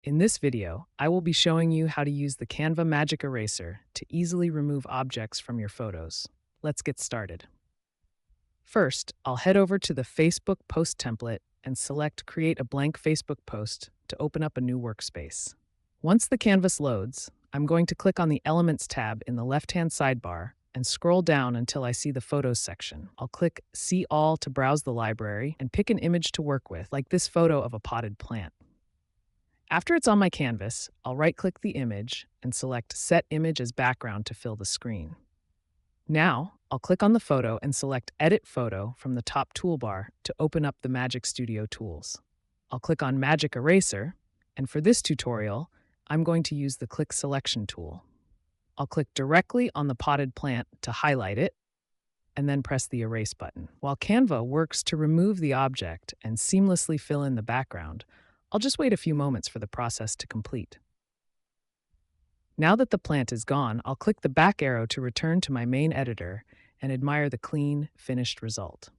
In this video, I will be showing you how to use the Canva Magic Eraser to easily remove objects from your photos. Let's get started. First, I'll head over to the Facebook post template and select Create a blank Facebook post to open up a new workspace. Once the canvas loads, I'm going to click on the Elements tab in the left-hand sidebar and scroll down until I see the Photos section. I'll click See All to browse the library and pick an image to work with, like this photo of a potted plant. After it's on my canvas, I'll right-click the image and select Set Image as Background to fill the screen. Now, I'll click on the photo and select Edit Photo from the top toolbar to open up the Magic Studio tools. I'll click on Magic Eraser, and for this tutorial, I'm going to use the Click Selection tool. I'll click directly on the potted plant to highlight it, and then press the Erase button. While Canva works to remove the object and seamlessly fill in the background, I'll just wait a few moments for the process to complete. Now that the plant is gone, I'll click the back arrow to return to my main editor and admire the clean, finished result.